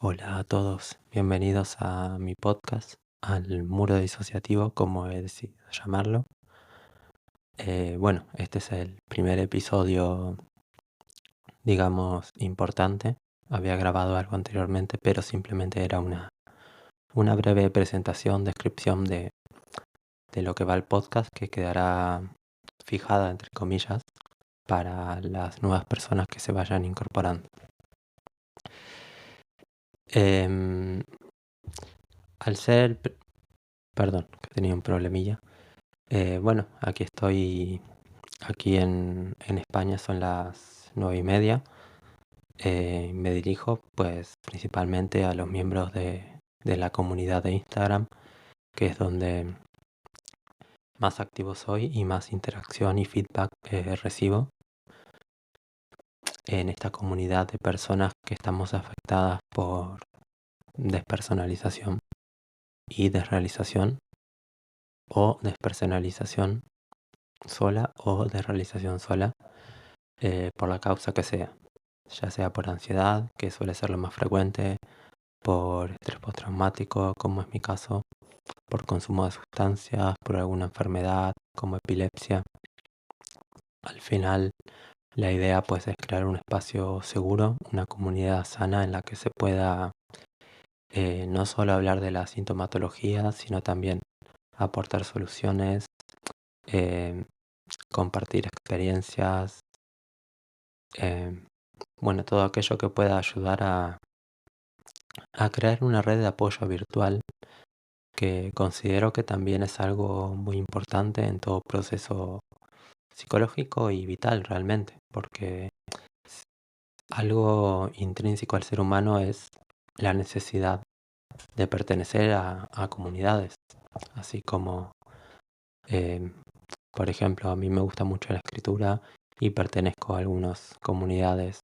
Hola a todos, bienvenidos a mi podcast, al muro disociativo, como he decidido llamarlo. Este es el primer episodio, digamos, importante. Había grabado algo anteriormente, pero simplemente era una breve presentación, descripción de lo que va el podcast, que quedará fijada, entre comillas, para las nuevas personas que se vayan incorporando. Em, al ser, perdón, que tenía un problemilla. Aquí estoy, aquí en España son las 9:30. Me dirijo pues principalmente a los miembros de la comunidad de Instagram, que es donde más activo soy y más interacción y feedback recibo en esta comunidad de personas que estamos afectadas por despersonalización y desrealización, o despersonalización sola o desrealización sola, por la causa que sea, ya sea por ansiedad, que suele ser lo más frecuente, por estrés postraumático, como es mi caso, por consumo de sustancias, por alguna enfermedad como epilepsia. Al final, la idea pues es crear un espacio seguro, una comunidad sana en la que se pueda no solo hablar de la sintomatología, sino también aportar soluciones, eh, compartir experiencias, eh, todo aquello que pueda ayudar a crear una red de apoyo virtual, que considero que también es algo muy importante en todo proceso psicológico y vital realmente, porque algo intrínseco al ser humano es la necesidad de pertenecer a comunidades, así como, eh, por ejemplo, a mí me gusta mucho la escritura y pertenezco a algunas comunidades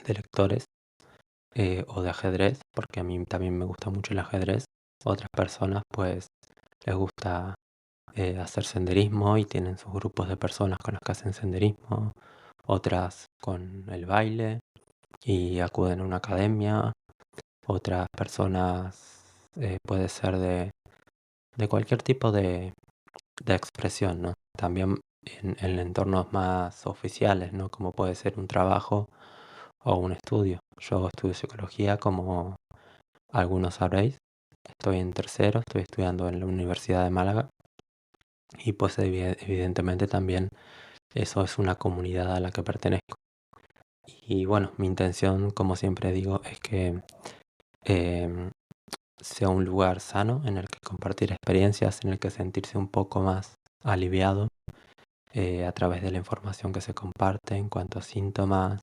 de lectores, o de ajedrez, porque a mí también me gusta mucho el ajedrez. Otras personas pues les gusta hacer senderismo y tienen sus grupos de personas con las que hacen senderismo, otras con el baile y acuden a una academia, otras personas puede ser de cualquier tipo de expresión, ¿no? También en entornos más oficiales, ¿no? Como puede ser un trabajo o un estudio. Yo estudio psicología, como algunos sabréis. Estoy en tercero, estoy estudiando en la Universidad de Málaga y pues evidentemente también eso es una comunidad a la que pertenezco. Y bueno, mi intención, como siempre digo, es que em, sea un lugar sano en el que compartir experiencias, en el que sentirse un poco más aliviado a través de la información que se comparte en cuanto a síntomas,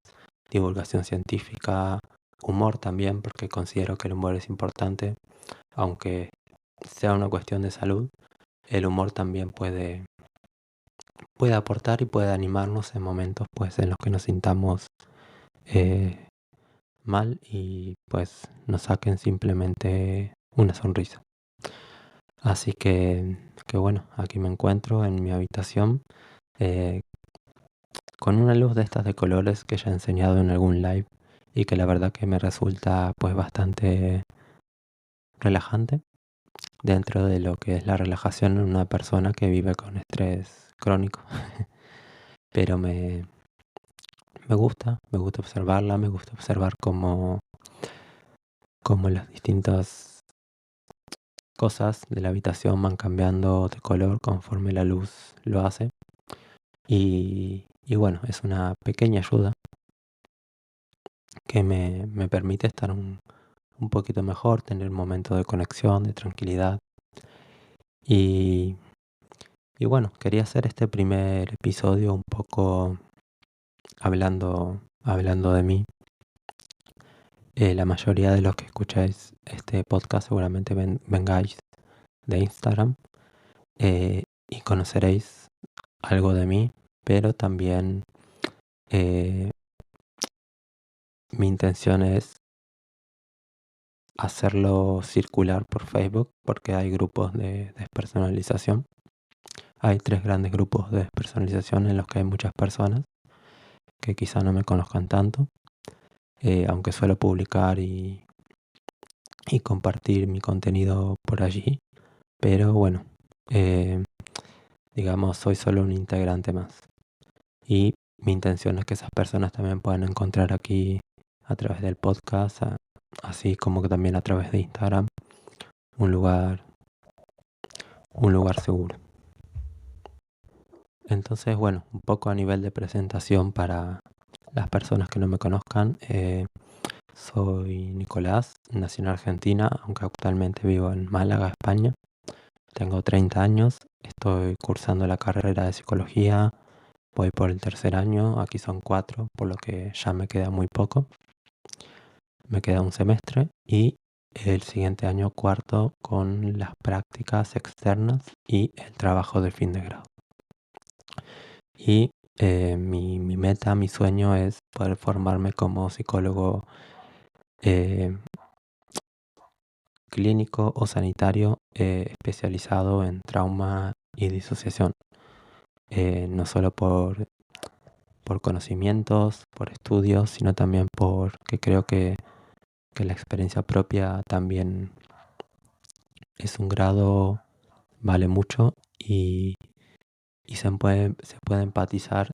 divulgación científica, humor también, porque considero que el humor es importante, aunque sea una cuestión de salud. El humor también puede aportar y puede animarnos en momentos pues en los que nos sintamos eh, mal y pues nos saquen simplemente una sonrisa. Así que bueno, aquí me encuentro en mi habitación, eh, con una luz de estas de colores que ya he enseñado en algún live y que la verdad que me resulta pues bastante relajante dentro de lo que es la relajación en una persona que vive con estrés crónico. Pero me gusta observarla, me gusta observar cómo las distintas cosas de la habitación van cambiando de color conforme la luz lo hace. Y bueno, es una pequeña ayuda que me permite estar un poquito mejor, tener un momento de conexión, de tranquilidad. Y, y bueno, quería hacer este primer episodio un poco hablando de mí. La mayoría de los que escucháis este podcast seguramente vengáis de Instagram, y conoceréis algo de mí, pero también eh, mi intención es hacerlo circular por Facebook, porque hay grupos de despersonalización. Hay 3 grandes grupos de despersonalización en los que hay muchas personas que quizá no me conozcan tanto, aunque suelo publicar y compartir mi contenido por allí, pero bueno, eh, digamos, soy solo un integrante más. Y mi intención es que esas personas también puedan encontrar aquí a través del podcast, así como que también a través de Instagram, un lugar, un lugar seguro. Entonces, bueno, un poco a nivel de presentación para las personas que no me conozcan, soy Nicolás, nací en Argentina, aunque actualmente vivo en Málaga, España. Tengo 30 años, estoy cursando la carrera de psicología, voy por el tercer año, aquí son 4, por lo que ya me queda muy poco. Me queda un semestre y el siguiente año cuarto con las prácticas externas y el trabajo de fin de grado. Y mi meta, mi sueño es poder formarme como psicólogo clínico o sanitario especializado en trauma y disociación. No solo por conocimientos, por estudios, sino también porque creo que la experiencia propia también es un grado, vale mucho y se puede empatizar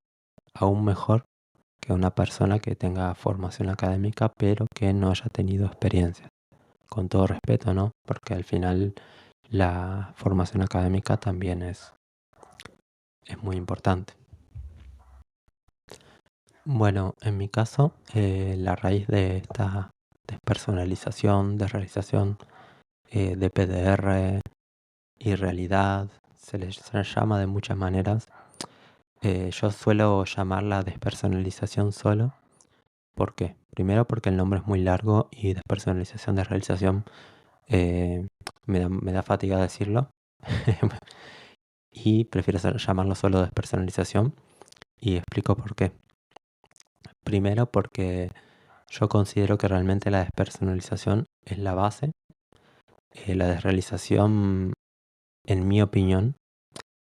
aún mejor que una persona que tenga formación académica pero que no haya tenido experiencia. Con todo respeto, ¿no? Porque al final la formación académica también es muy importante. Bueno, en mi caso, la raíz de esta despersonalización, desrealización de PDR y realidad, se le llama de muchas maneras. Yo suelo llamarla despersonalización solo. ¿Por qué? Primero porque el nombre es muy largo y despersonalización, desrealización, eh, me da fatiga decirlo. Y prefiero llamarlo solo despersonalización y explico por qué. Primero porque yo considero que realmente la despersonalización es la base. La desrealización, en mi opinión,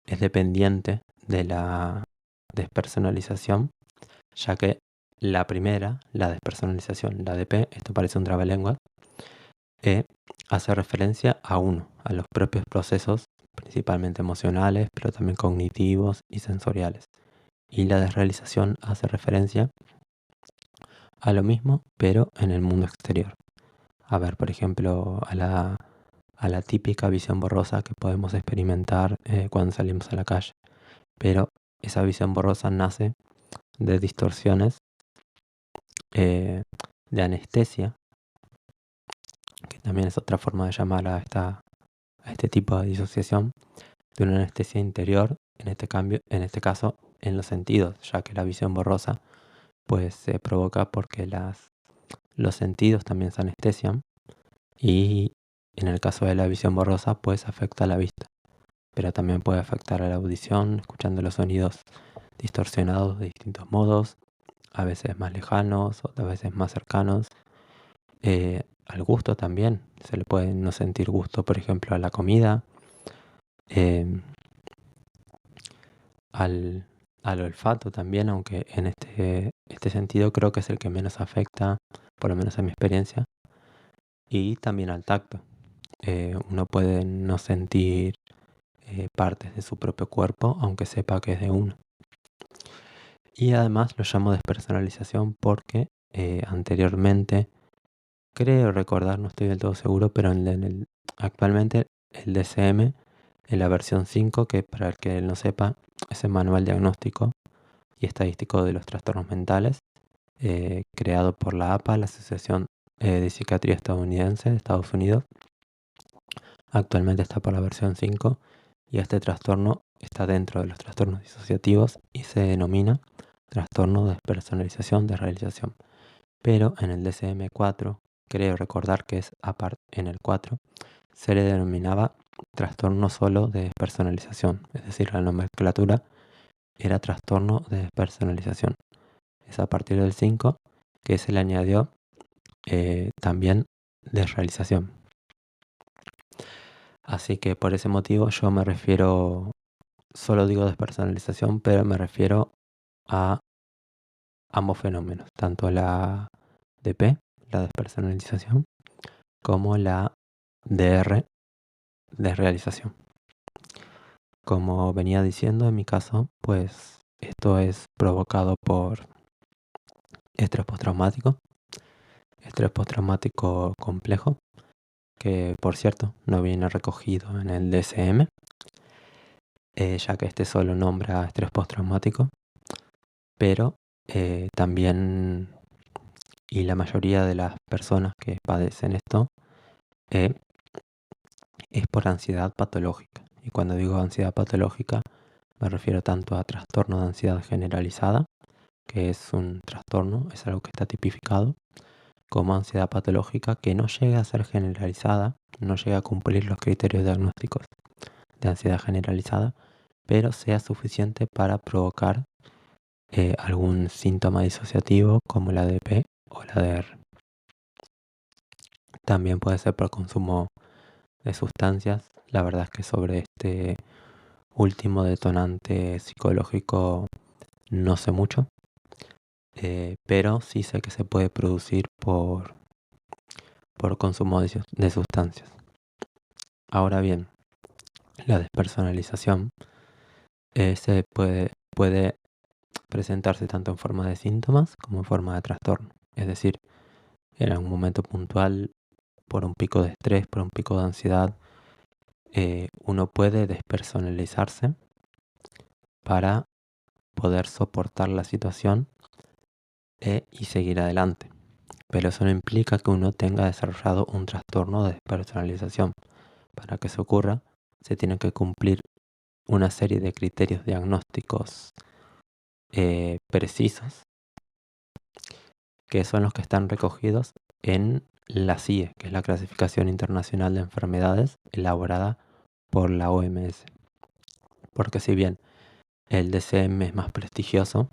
es dependiente de la despersonalización, ya que la primera, la despersonalización, la DP, esto parece un trabalengua, hace referencia a uno, a los propios procesos, principalmente emocionales, pero también cognitivos y sensoriales. Y la desrealización hace referencia a lo mismo, pero en el mundo exterior. A ver, por ejemplo, a la típica visión borrosa que podemos experimentar cuando salimos a la calle. Pero esa visión borrosa nace de distorsiones, eh, de anestesia, que también es otra forma de llamar a este tipo de disociación, de una anestesia interior, en este caso en los sentidos, ya que la visión borrosa pues se provoca porque los sentidos también se anestesian y en el caso de la visión borrosa pues afecta a la vista, pero también puede afectar a la audición, escuchando los sonidos distorsionados de distintos modos, a veces más lejanos, otras veces más cercanos. Al gusto también, se le puede no sentir gusto, por ejemplo, a la comida, eh, al, al olfato también, aunque en este sentido creo que es el que menos afecta, por lo menos en mi experiencia, y también al tacto. Uno puede no sentir partes de su propio cuerpo, aunque sepa que es de uno. Y además lo llamo despersonalización porque anteriormente, creo recordar, no estoy del todo seguro, pero actualmente el DSM, en la versión 5, que para el que no sepa, es el manual diagnóstico y estadístico de los trastornos mentales, creado por la APA, la Asociación de Psiquiatría Estadounidense de Estados Unidos. Actualmente está por la versión 5 y este trastorno está dentro de los trastornos disociativos y se denomina trastorno de despersonalización de realización. Pero en el DSM-4, creo recordar que es aparte en el 4, se le denominaba trastorno solo de despersonalización, es decir, la nomenclatura era trastorno de despersonalización. Es a partir del 5 que se le añadió también desrealización. Así que por ese motivo yo me refiero, solo digo despersonalización, pero me refiero a ambos fenómenos, tanto la DP, la despersonalización, como la DR, desrealización. Como venía diciendo, en mi caso, pues esto es provocado por estrés postraumático complejo, que por cierto no viene recogido en el DSM, ya que este solo nombra estrés postraumático, pero también, y la mayoría de las personas que padecen esto, es por ansiedad patológica. Y cuando digo ansiedad patológica, me refiero tanto a trastorno de ansiedad generalizada, que es un trastorno, es algo que está tipificado, como ansiedad patológica que no llega a ser generalizada, no llega a cumplir los criterios diagnósticos de ansiedad generalizada, pero sea suficiente para provocar algún síntoma disociativo como la ADP o la DR. También puede ser por consumo de sustancias. La verdad es que sobre este último detonante psicológico no sé mucho, pero sí sé que se puede producir por consumo de sustancias. Ahora bien, la despersonalización se puede presentarse tanto en forma de síntomas como en forma de trastorno. Es decir, en algún momento puntual, por un pico de estrés, por un pico de ansiedad, uno puede despersonalizarse para poder soportar la situación y seguir adelante. Pero eso no implica que uno tenga desarrollado un trastorno de despersonalización. Para que eso ocurra, se tienen que cumplir una serie de criterios diagnósticos precisos, que son los que están recogidos en la CIE, que es la Clasificación Internacional de Enfermedades, elaborada por la OMS. Porque si bien el DCM es más prestigioso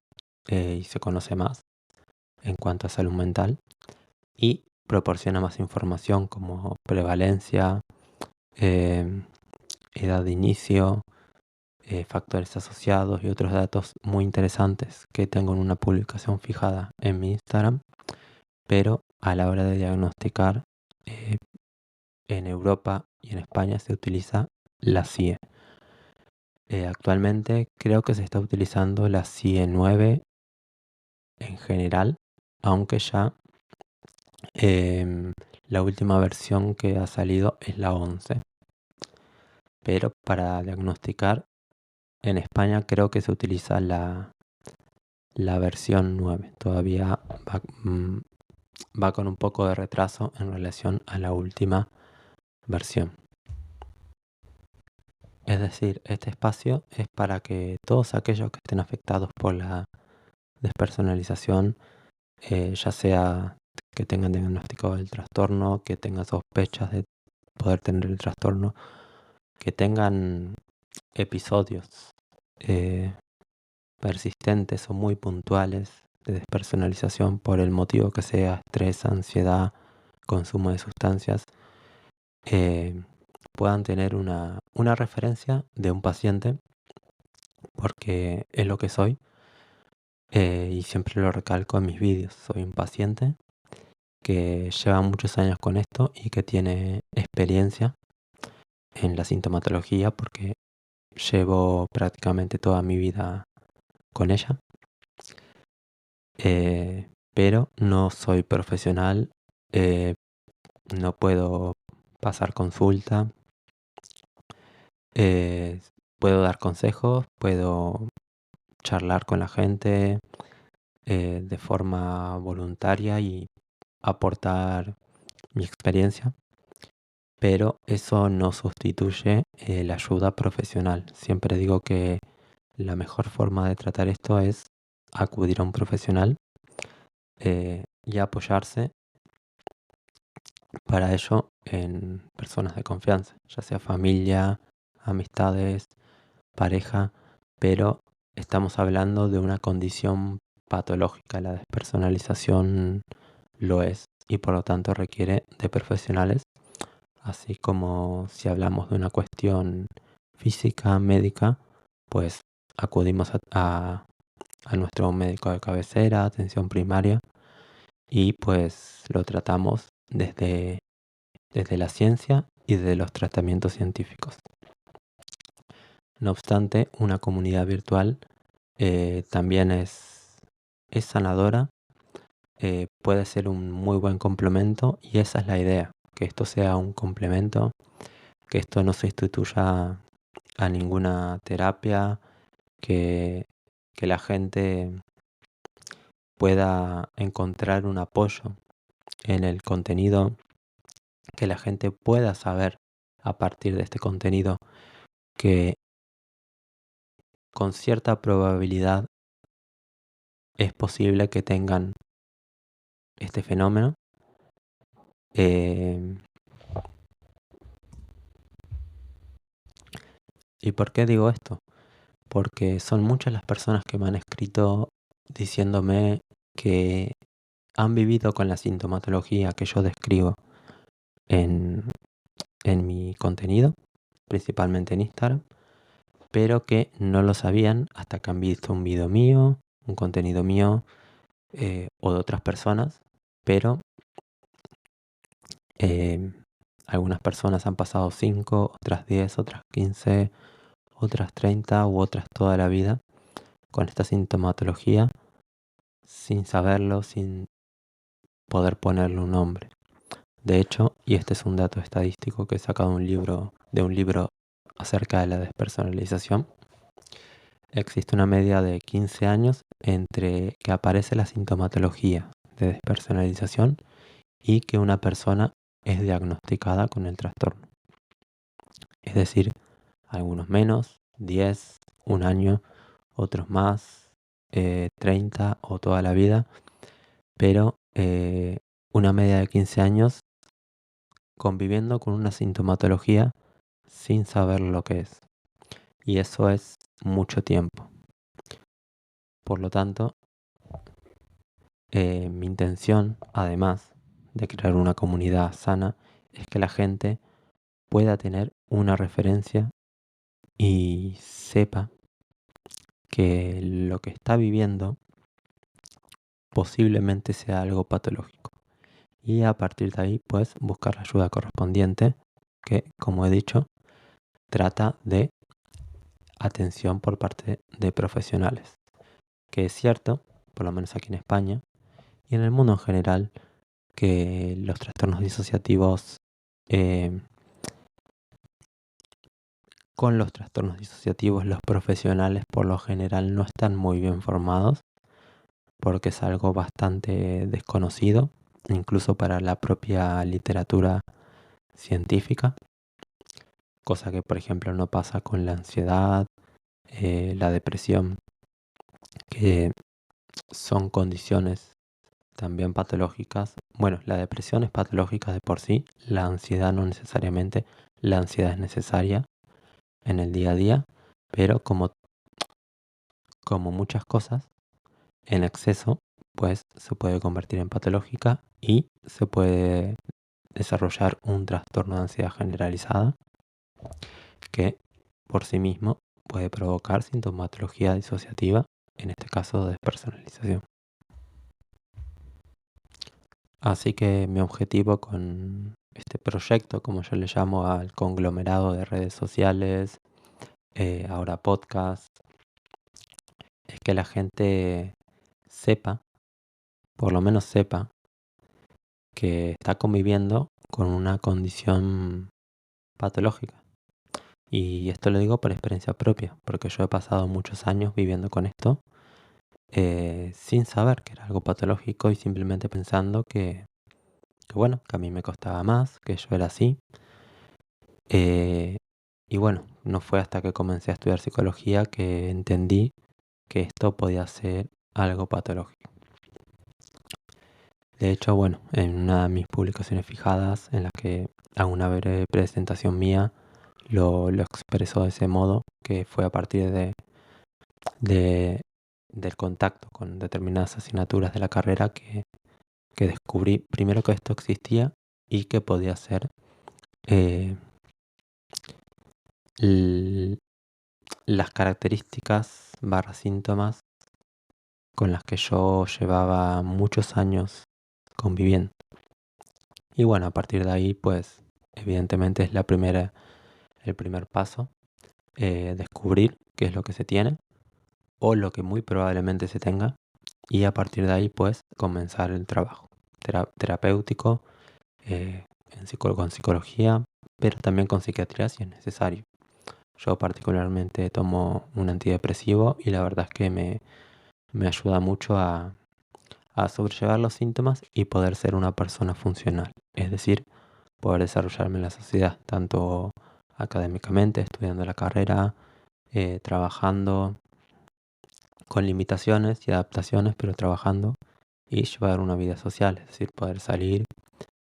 y se conoce más en cuanto a salud mental y proporciona más información como prevalencia, edad de inicio, factores asociados y otros datos muy interesantes que tengo en una publicación fijada en mi Instagram, pero a la hora de diagnosticar eh, en Europa y en España se utiliza la CIE. Actualmente creo que se está utilizando la CIE 9 en general, aunque ya la última versión que ha salido es la 11. Pero para diagnosticar en España creo que se utiliza la versión 9. Todavía va con un poco de retraso en relación a la última versión. Es decir, este espacio es para que todos aquellos que estén afectados por la despersonalización, ya sea que tengan diagnosticado el trastorno, que tengan sospechas de poder tener el trastorno, que tengan episodios persistentes o muy puntuales de despersonalización por el motivo que sea, estrés, ansiedad, consumo de sustancias, puedan tener una referencia de un paciente, porque es lo que soy, y siempre lo recalco en mis vídeos. Soy un paciente que lleva muchos años con esto y que tiene experiencia en la sintomatología porque llevo prácticamente toda mi vida con ella. Pero no soy profesional, no puedo pasar consulta, puedo dar consejos, puedo charlar con la gente de forma voluntaria y aportar mi experiencia, pero eso no sustituye la ayuda profesional. Siempre digo que la mejor forma de tratar esto es acudir a un profesional y apoyarse para ello en personas de confianza, ya sea familia, amistades, pareja, pero estamos hablando de una condición patológica. La despersonalización lo es y por lo tanto requiere de profesionales, así como si hablamos de una cuestión física, médica, pues acudimos a nuestro médico de cabecera, atención primaria, y pues lo tratamos desde la ciencia y desde los tratamientos científicos. No obstante, una comunidad virtual también es sanadora, puede ser un muy buen complemento y esa es la idea, que esto sea un complemento, que esto no se instituya a ninguna terapia, que, que la gente pueda encontrar un apoyo en el contenido, que la gente pueda saber a partir de este contenido que con cierta probabilidad es posible que tengan este fenómeno. Eh, ¿Y por qué digo esto? Porque son muchas las personas que me han escrito diciéndome que han vivido con la sintomatología que yo describo en, en mi contenido, principalmente en Instagram, pero que no lo sabían hasta que han visto un video mío, un contenido mío o de otras personas, pero algunas personas han pasado 5, otras 10, otras 15, otras 30 u otras toda la vida con esta sintomatología sin saberlo, sin poder ponerle un nombre. De hecho, y este es un dato estadístico que he sacado de un libro acerca de la despersonalización, existe una media de 15 años entre que aparece la sintomatología de despersonalización y que una persona es diagnosticada con el trastorno. Es decir, algunos menos, 10, un año, otros más, 30 o toda la vida, pero una media de 15 años conviviendo con una sintomatología sin saber lo que es. Y eso es mucho tiempo. Por lo tanto, mi intención, además de crear una comunidad sana, es que la gente pueda tener una referencia y sepa que lo que está viviendo posiblemente sea algo patológico. Y a partir de ahí, pues, buscar la ayuda correspondiente, que, como he dicho, trata de atención por parte de profesionales. Que es cierto, por lo menos aquí en España, y en el mundo en general, que los trastornos disociativos, eh, con los trastornos disociativos, los profesionales por lo general no están muy bien formados, porque es algo bastante desconocido, incluso para la propia literatura científica, cosa que por ejemplo no pasa con la ansiedad, la depresión, que son condiciones también patológicas. Bueno, la depresión es patológica de por sí, la ansiedad no necesariamente, la ansiedad es necesaria en el día a día, pero como muchas cosas, en exceso, pues se puede convertir en patológica y se puede desarrollar un trastorno de ansiedad generalizada que por sí mismo puede provocar sintomatología disociativa, en este caso despersonalización. Así que mi objetivo con este proyecto, como yo le llamo al conglomerado de redes sociales, ahora podcast, es que la gente sepa, por lo menos sepa, que está conviviendo con una condición patológica. Y esto lo digo por experiencia propia, porque yo he pasado muchos años viviendo con esto sin saber que era algo patológico y simplemente pensando que bueno, que a mí me costaba más, que yo era así. Eh, y bueno, no fue hasta que comencé a estudiar psicología que entendí que esto podía ser algo patológico. De hecho, bueno, en una de mis publicaciones fijadas, en las que hago una breve presentación mía, lo expreso de ese modo, que fue a partir de- del contacto con determinadas asignaturas de la carrera que descubrí primero que esto existía y que podía ser eh, l- las características barra síntomas con las que yo llevaba muchos años conviviendo. Y bueno, a partir de ahí, pues evidentemente es el primer paso, descubrir qué es lo que se tiene o lo que muy probablemente se tenga, y a partir de ahí, pues comenzar el trabajo terapéutico, con psicología, pero también con psiquiatría si es necesario. Yo particularmente tomo un antidepresivo y la verdad es que me ayuda mucho a sobrellevar los síntomas y poder ser una persona funcional. Es decir, poder desarrollarme en la sociedad, tanto académicamente, estudiando la carrera, trabajando con limitaciones y adaptaciones, pero trabajando, y llevar una vida social, es decir, poder salir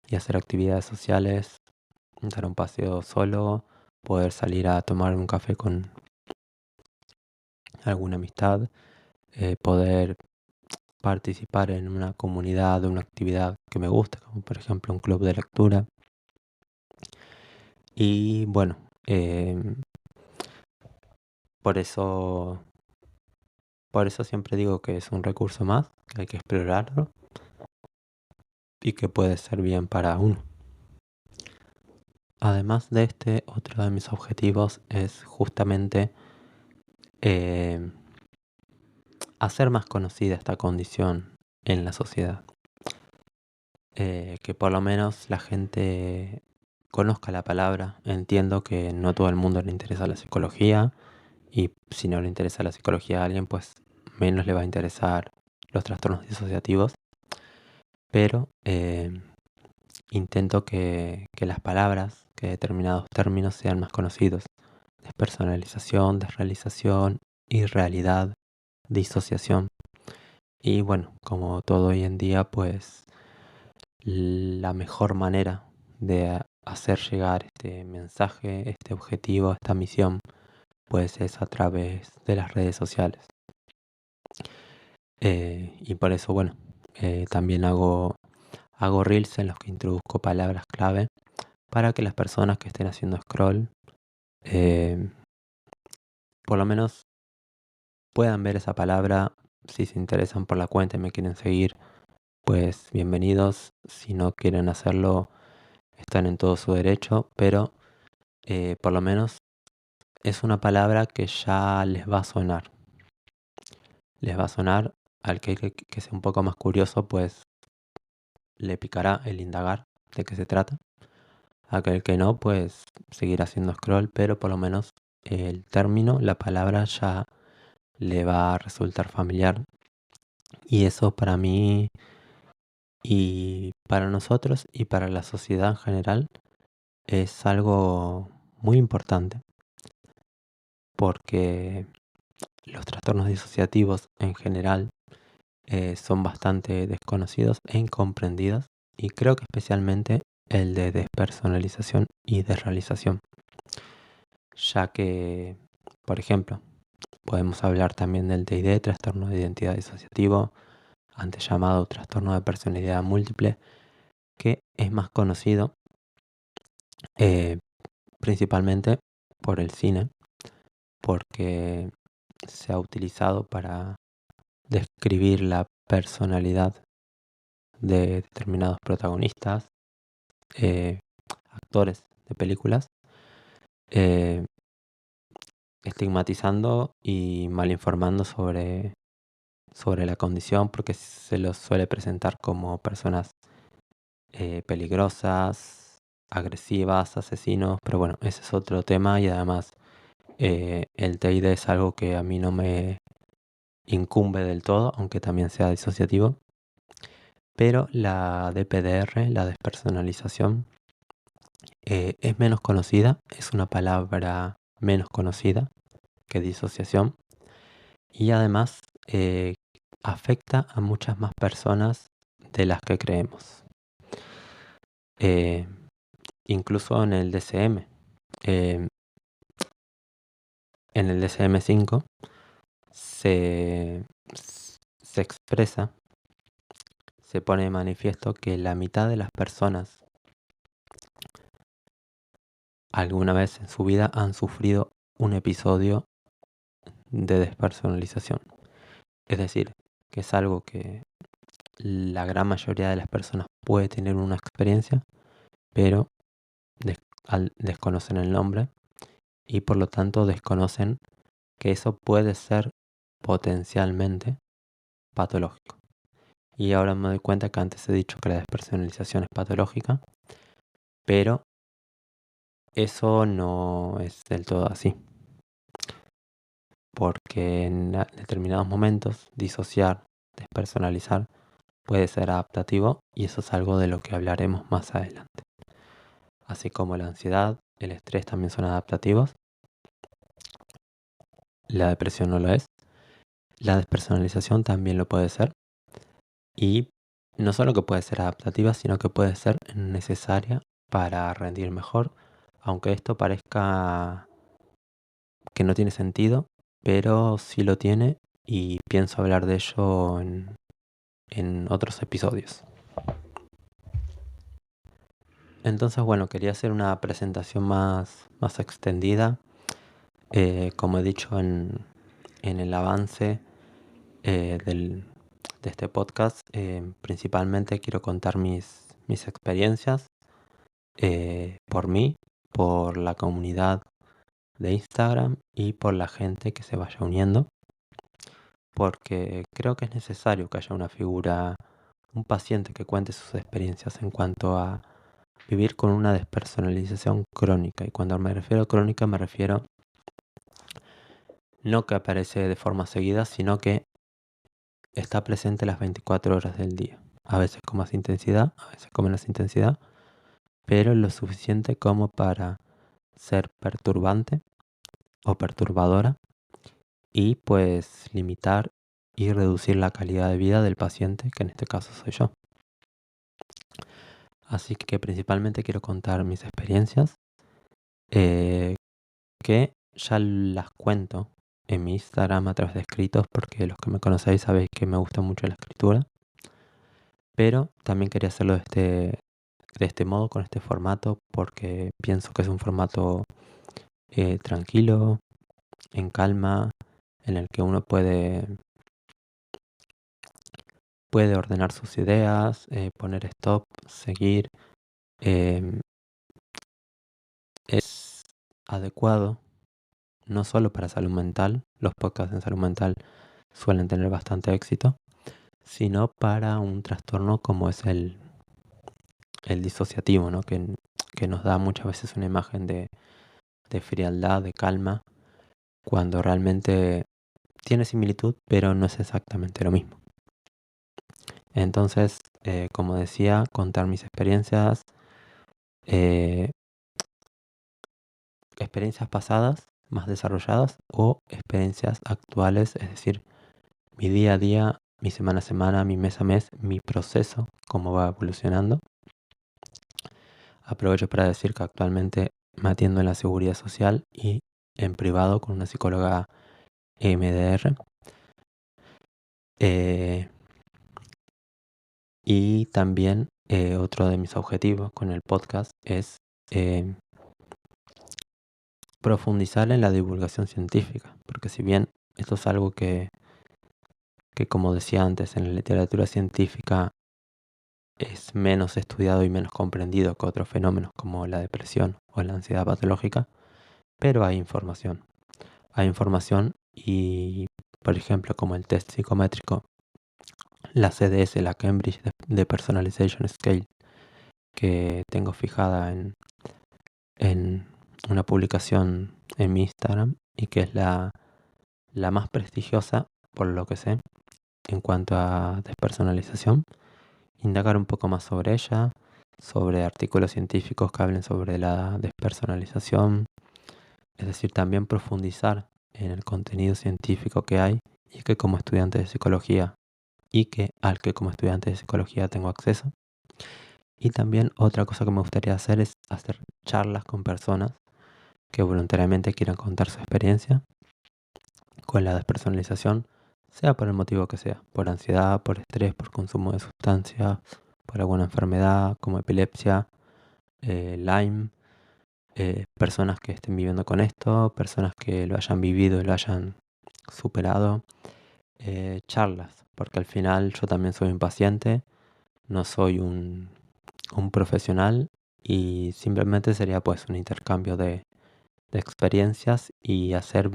y hacer actividades sociales, dar un paseo solo, poder salir a tomar un café con alguna amistad, poder participar en una comunidad o una actividad que me gusta, como por ejemplo un club de lectura. Y bueno, por eso, por eso siempre digo que es un recurso más, que hay que explorarlo y que puede ser bien para uno. Además de este, otro de mis objetivos es justamente eh, hacer más conocida esta condición en la sociedad. Que por lo menos la gente conozca la palabra. Entiendo que no todo el mundo le interesa la psicología, y si no le interesa la psicología a alguien, pues menos le va a interesar los trastornos disociativos. Pero intento que las palabras, que determinados términos sean más conocidos. Despersonalización, desrealización, irrealidad, disociación. Y bueno, como todo hoy en día, pues la mejor manera de hacer llegar este mensaje, este objetivo, esta misión, pues es a través de las redes sociales. Y por eso, bueno, también hago reels en los que introduzco palabras clave para que las personas que estén haciendo scroll, eh, por lo menos puedan ver esa palabra. Si se interesan por la cuenta y me quieren seguir, pues bienvenidos. Si no quieren hacerlo, están en todo su derecho, pero por lo menos es una palabra que ya les va a sonar. Les va a sonar al que sea un poco más curioso, pues le picará el indagar de qué se trata. Aquel que no, pues seguirá haciendo scroll, pero por lo menos el término, la palabra ya le va a resultar familiar. Y eso para mí y para nosotros y para la sociedad en general es algo muy importante, porque los trastornos disociativos en general son bastante desconocidos e incomprendidos, y creo que especialmente el de despersonalización y desrealización, ya que, por ejemplo, podemos hablar también del TID, trastorno de identidad disociativo, antes llamado trastorno de personalidad múltiple, que es más conocido eh, principalmente por el cine, porque se ha utilizado para describir la personalidad de determinados protagonistas, eh, actores de películas, eh, estigmatizando y malinformando sobre la condición, porque se los suele presentar como personas peligrosas, agresivas, asesinos, pero bueno, ese es otro tema. Y además el TID es algo que a mí no me incumbe del todo, aunque también sea disociativo. Pero la DPDR, la despersonalización, es menos conocida, es una palabra menos conocida que disociación, y además afecta a muchas más personas de las que creemos. Eh, Incluso en el DSM, en el DSM-5 se, se expresa, se pone de manifiesto que la mitad de las personas alguna vez en su vida han sufrido un episodio de despersonalización. Es decir, que es algo que la gran mayoría de las personas puede tener una experiencia, pero desconocen el nombre y por lo tanto desconocen que eso puede ser potencialmente patológico. Y ahora me doy cuenta que antes he dicho que la despersonalización es patológica, pero eso no es del todo así. Porque en determinados momentos disociar, despersonalizar, puede ser adaptativo y eso es algo de lo que hablaremos más adelante. Así como la ansiedad, el estrés también son adaptativos, la depresión no lo es, la despersonalización también lo puede ser y no solo que puede ser adaptativa, sino que puede ser necesaria para rendir mejor, aunque esto parezca que no tiene sentido, pero sí lo tiene y pienso hablar de ello en otros episodios. Entonces, bueno, quería hacer una presentación más extendida. Como he dicho en el avance de este podcast, principalmente quiero contar mis experiencias por mí, por la comunidad de Instagram y por la gente que se vaya uniendo, porque creo que es necesario que haya una figura, un paciente que cuente sus experiencias en cuanto a vivir con una despersonalización crónica. Y cuando me refiero a crónica me refiero no que aparece de forma seguida, sino que está presente las 24 horas del día. A veces con más intensidad, a veces con menos intensidad, pero lo suficiente como para ser perturbante o perturbadora y pues limitar y reducir la calidad de vida del paciente, que en este caso soy yo. Así que principalmente quiero contar mis experiencias, que ya las cuento en mi Instagram a través de escritos, porque los que me conocéis sabéis que me gusta mucho la escritura, pero también quería hacerlo de este modo, con este formato, porque pienso que es un formato tranquilo, en calma, en el que uno puede ordenar sus ideas, poner stop, seguir. Es adecuado no solo para salud mental, los podcasts en salud mental suelen tener bastante éxito, sino para un trastorno como es el disociativo, ¿no? Que nos da muchas veces una imagen de frialdad, de calma, cuando realmente tiene similitud, pero no es exactamente lo mismo. Entonces, como decía, contar mis experiencias, experiencias pasadas más desarrolladas o experiencias actuales, es decir, mi día a día, mi semana a semana, mi mes a mes, mi proceso, cómo va evolucionando. Aprovecho para decir que actualmente me atiendo en la seguridad social y en privado con una psicóloga EMDR. Y también otro de mis objetivos con el podcast es profundizar en la divulgación científica, porque si bien esto es algo que como decía antes, en la literatura científica es menos estudiado y menos comprendido que otros fenómenos como la depresión o la ansiedad patológica, pero hay información. Hay información y, por ejemplo, como el test psicométrico, la CDS, la Cambridge Depersonalization Scale, que tengo fijada en una publicación en mi Instagram y que es la más prestigiosa, por lo que sé, en cuanto a despersonalización. Indagar un poco más sobre ella, sobre artículos científicos que hablen sobre la despersonalización, es decir, también profundizar en el contenido científico que hay y que como estudiante de psicología al que como estudiante de psicología tengo acceso. Y también otra cosa que me gustaría hacer es hacer charlas con personas que voluntariamente quieran contar su experiencia con la despersonalización, sea por el motivo que sea, por ansiedad, por estrés, por consumo de sustancias, por alguna enfermedad como epilepsia, Lyme, personas que estén viviendo con esto, personas que lo hayan vivido y lo hayan superado, charlas porque al final yo también soy un paciente, no soy un profesional y simplemente sería pues un intercambio de experiencias y hacer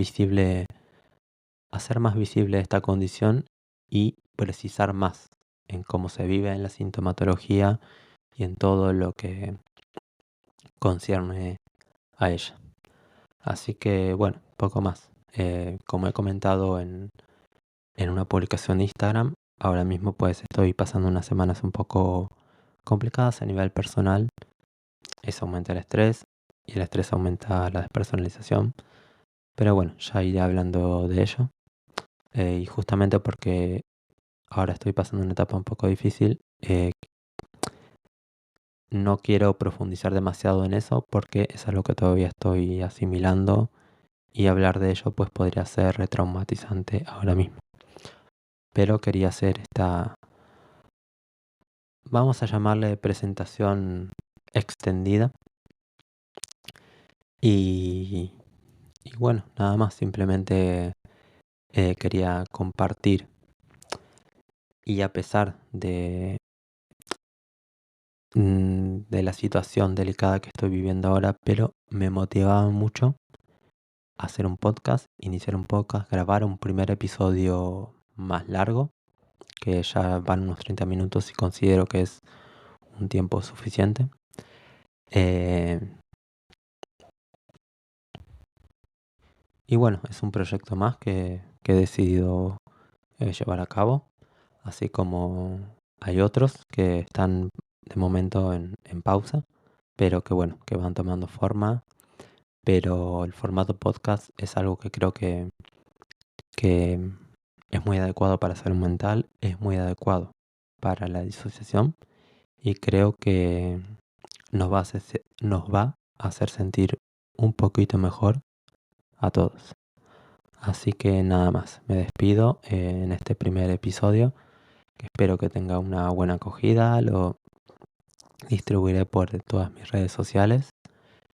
más visible esta condición y precisar más en cómo se vive en la sintomatología y en todo lo que concierne a ella. Así que bueno, poco más. Como he comentado en una publicación de Instagram, ahora mismo pues estoy pasando unas semanas un poco complicadas a nivel personal. Eso aumenta el estrés y el estrés aumenta la despersonalización. Pero bueno, ya iré hablando de ello. Y justamente porque ahora estoy pasando una etapa un poco difícil, no quiero profundizar demasiado en eso porque es algo que todavía estoy asimilando y hablar de ello pues podría ser retraumatizante ahora mismo. Pero quería hacer esta, vamos a llamarle presentación extendida. Y, y bueno, nada más, simplemente quería compartir. Y a pesar de la situación delicada que estoy viviendo ahora, pero me motivaba mucho hacer un podcast, iniciar un podcast, grabar un primer episodio más largo, que ya van unos 30 minutos y considero que es un tiempo suficiente. Eh, y bueno, es un proyecto más que he decidido llevar a cabo, así como hay otros que están de momento en pausa, pero que bueno, que van tomando forma. Pero el formato podcast es algo que creo que es muy adecuado para salud mental, es muy adecuado para la disociación y creo que nos va a hacer sentir un poquito mejor a todos. Así que nada más, me despido en este primer episodio, que espero que tenga una buena acogida, lo distribuiré por todas mis redes sociales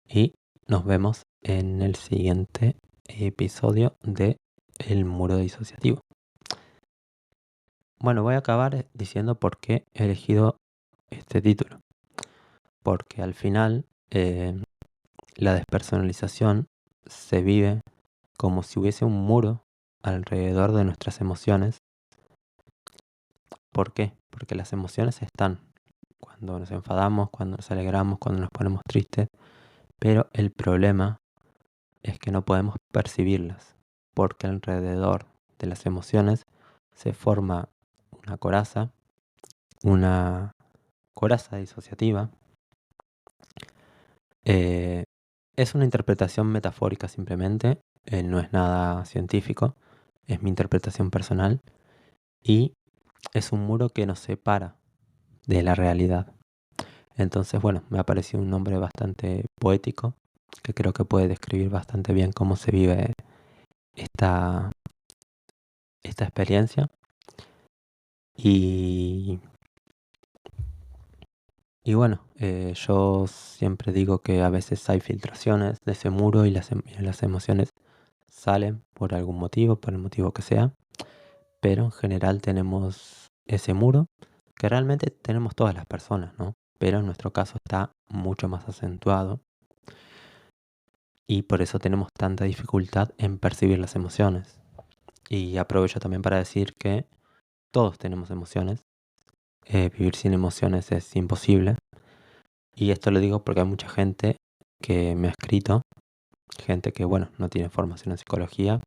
y nos vemos en el siguiente episodio de El Muro Disociativo. Bueno, voy a acabar diciendo por qué he elegido este título. Porque al final la despersonalización se vive como si hubiese un muro alrededor de nuestras emociones. ¿Por qué? Porque las emociones están cuando nos enfadamos, cuando nos alegramos, cuando nos ponemos tristes, pero el problema es que no podemos percibirlas, porque alrededor de las emociones se forma una coraza disociativa. Es una interpretación metafórica simplemente, no es nada científico, es mi interpretación personal y es un muro que nos separa de la realidad. Entonces, bueno, me ha parecido un nombre bastante poético que creo que puede describir bastante bien cómo se vive esta experiencia. Y, y bueno, yo siempre digo que a veces hay filtraciones de ese muro y las emociones salen por algún motivo, por el motivo que sea, pero en general tenemos ese muro que realmente tenemos todas las personas, ¿no? Pero en nuestro caso está mucho más acentuado y por eso tenemos tanta dificultad en percibir las emociones. Y aprovecho también para decir que todos tenemos emociones. Vivir sin emociones es imposible. Y esto lo digo porque hay mucha gente que me ha escrito, gente que, bueno, no tiene formación en psicología,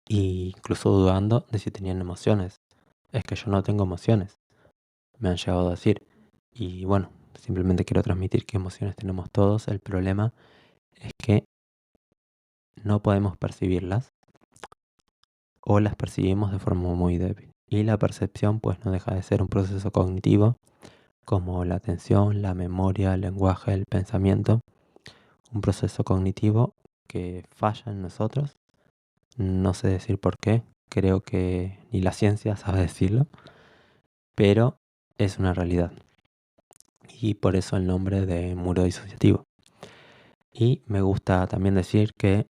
e incluso dudando de si tenían emociones. Es que yo no tengo emociones, me han llegado a decir. Y bueno, simplemente quiero transmitir que emociones tenemos todos. El problema es que no podemos percibirlas o las percibimos de forma muy débil. Y la percepción pues no deja de ser un proceso cognitivo como la atención, la memoria, el lenguaje, el pensamiento. Un proceso cognitivo que falla en nosotros. No sé decir por qué, creo que ni la ciencia sabe decirlo, pero es una realidad. Y por eso el nombre de muro disociativo. Y me gusta también decir que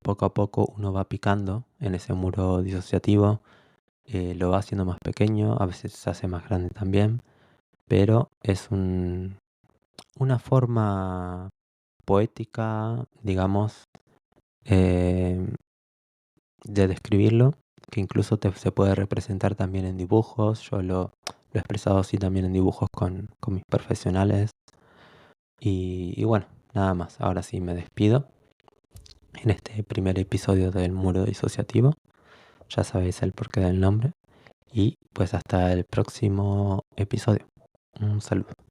poco a poco uno va picando en ese muro disociativo, lo va haciendo más pequeño, a veces se hace más grande también, pero es una forma poética, digamos, eh, de describirlo, que incluso se puede representar también en dibujos. Yo lo he expresado así también en dibujos con mis profesionales. Y bueno, nada más. Ahora sí me despido en este primer episodio del Muro Disociativo. Ya sabéis el porqué del nombre. Y pues hasta el próximo episodio. Un saludo.